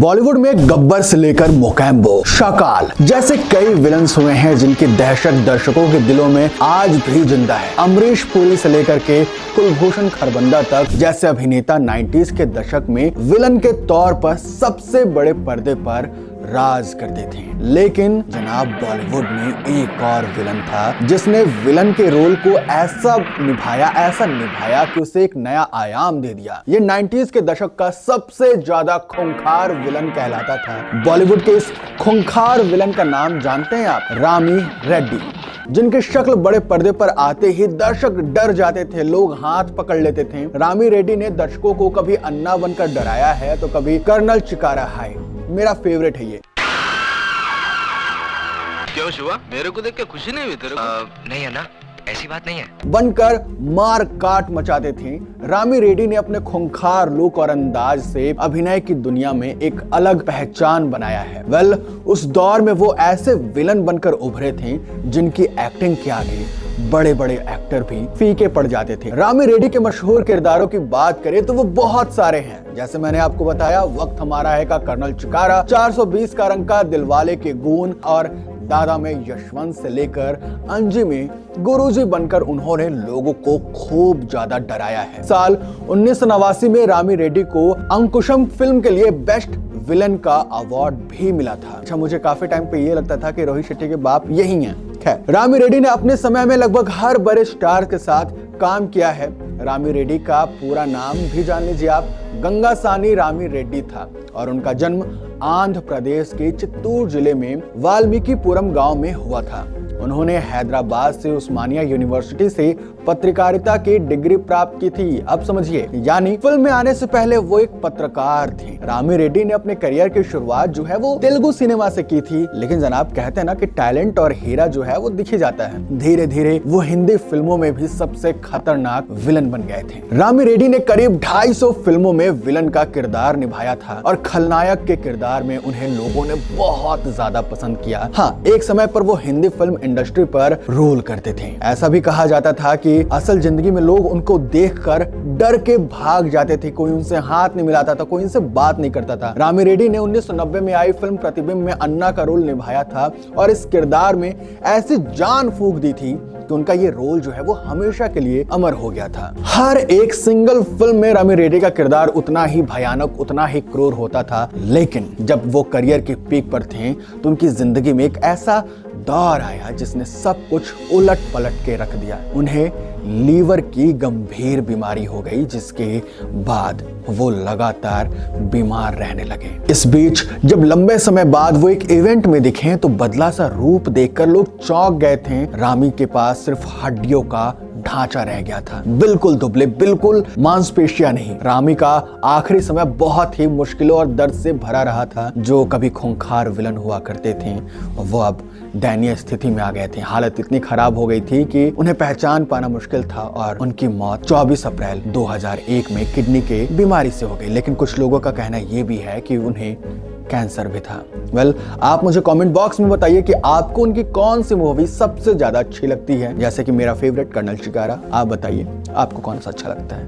बॉलीवुड में गब्बर से लेकर मोकैम्बो, शाकाल जैसे कई विलन्स हुए हैं जिनकी दहशत दर्शकों के दिलों में आज भी जिंदा है। अमरीश पुरी से लेकर के कुलभूषण खरबंदा तक जैसे अभिनेता 90s के दशक में विलन के तौर पर सबसे बड़े पर्दे पर राज करते थे। लेकिन जनाब बॉलीवुड में एक और विलन था जिसने विलन के रोल को ऐसा निभाया कि उसे एक नया आयाम दे दिया। ये 90s के दशक का सबसे ज्यादा खूंखार विलन कहलाता था। बॉलीवुड के इस खूंखार विलन का नाम जानते हैं आप? रामी रेड्डी, जिनकी शक्ल बड़े पर्दे पर आते ही दर्शक डर जाते थे, लोग हाथ पकड़ लेते थे। रामी रेड्डी ने दर्शकों को कभी अन्ना बनकर डराया है तो कभी कर्नल चिकारा। हाय, मेरा फेवरेट है ये। क्यों शिवा, मेरे को देख के खुशी नहीं हुई तेरे को? नहीं है ना, ऐसी बात नहीं है। बनकर मार काट मचाते थे। रामी रेड्डी ने अपने खूंखार लुक और अंदाज से अभिनय की दुनिया में एक अलग पहचान बनाया है। उस दौर में वो ऐसे विलन बनकर उभरे थे जिनकी एक्टिंग के आगे बड़े बड़े एक्टर भी फीके पड़ जाते थे। रामी रेड्डी के मशहूर किरदारों की बात करें तो वो बहुत सारे हैं। जैसे मैंने आपको बताया, वक्त हमारा है का कर्नल चिकारा, 420 का रंग का दिलवाले के गुण और दादा में यशवंत से लेकर अंजी में गुरुजी बनकर उन्होंने लोगों को खूब ज्यादा डराया है। साल 1989 में रामी रेड्डी को अंकुशम फिल्म के लिए बेस्ट विलन का अवार्ड भी मिला था। अच्छा, मुझे काफी टाइम पे ये लगता था कि रोहित शेट्टी के बाप यही हैं। खैर, रामी रेड्डी ने अपने समय में लगभग हर बड़े स्टार के साथ काम किया है। रामी रेड्डी का पूरा नाम भी जान लीजिए आप, गंगासानी रामी रेड्डी था और उनका जन्म आंध्र प्रदेश के चित्तूर जिले में वाल्मीकिपुरम गांव में हुआ था। उन्होंने हैदराबाद से उस्मानिया यूनिवर्सिटी से पत्रकारिता की डिग्री प्राप्त की थी। अब समझिए, यानी फिल्म में आने से पहले वो एक पत्रकार थे। रामी रेड्डी ने अपने करियर की शुरुआत जो है वो तेलुगु सिनेमा से की थी, लेकिन जनाब कहते हैं ना कि टैलेंट और हीरा जो है वो दिख ही जाता है। धीरे धीरे वो हिंदी फिल्मों में भी सबसे खतरनाक विलन बन गए थे। रामी रेड्डी ने करीब 250 फिल्मों में विलन का किरदार निभाया था और खलनायक के किरदार में उन्हें लोगों ने बहुत ज्यादा पसंद किया। हाँ, एक समय पर वो हिंदी फिल्म इंडस्ट्री पर रोल करते थे। ऐसा भी कहा जाता था कि असल जिंदगी में लोग उनको देखकर डर के भाग जाते थे। कोई उनसे हाथ नहीं मिलाता था, कोई उनसे बात नहीं करता था। रामी रेड्डी ने 1990 में आई फिल्म प्रतिबिंब में अन्ना का रोल निभाया था और इस किरदार में ऐसी जान फूंक दी थी कि उनका ये रोल जो है वो हमेशा के लिए अमर हो गया था। हर एक सिंगल फिल्म में रामी रेड्डी का किरदार उतना ही भयानक, उतना ही क्रूर होता था। लेकिन जब वो करियर के पीक पर थे तो उनकी जिंदगी में एक ऐसा दौर आया जिसने सब कुछ उलट पलट के रख दिया। उन्हें लीवर की गंभीर बीमारी हो गई, जिसके बाद वो लगातार बीमार रहने लगे। इस बीच जब लंबे समय बाद वो एक इवेंट में दिखे तो बदला सा रूप देखकर लोग चौंक गए थे। रामी के पास सिर्फ हड्डियों का ढांचा रह गया था, बिल्कुल दुबले, बिल्कुल मांसपेशियां नहीं। रामी का आखिरी समय बहुत ही मुश्किलों और दर्द से भरा रहा था। जो कभी खूंखार विलन हुआ करते थे वो अब दयनीय स्थिति में आ गए थे। हालत इतनी खराब हो गई थी कि उन्हें पहचान पाना मुश्किल था और उनकी मौत 24 अप्रैल 2001 में किडनी के बीमारी से हो गई। लेकिन कुछ लोगों का कहना यह भी है कि उन्हें कैंसर भी था। आप मुझे कमेंट बॉक्स में बताइए कि आपको उनकी कौन सी मूवी सबसे ज्यादा अच्छी लगती है। जैसे कि मेरा फेवरेट कर्नल चिकारा। आप बताइए आपको कौन सा अच्छा लगता है।